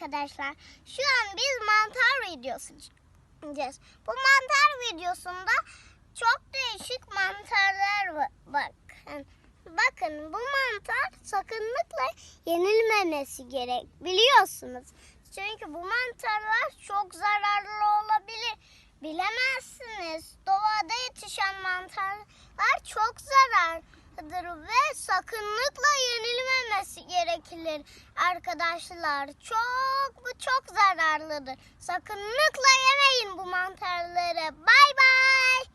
arkadaşlar. Şu an biz mantar videosu çekeceğiz. Bu mantar videosunda çok değişik mantarlar var. Bakın bu mantar sakınlıkla yenilmemesi gerek, biliyorsunuz. Çünkü bu mantarlar çok zararlı olabilir. Bilemezsiniz. Doğada yetişen mantarlar çok zararlıdır ve sakınlıkla yenilmemesi gerekir arkadaşlar. Bu çok zararlıdır. Sakınlıkla yemeyin bu mantarları. Bay bay.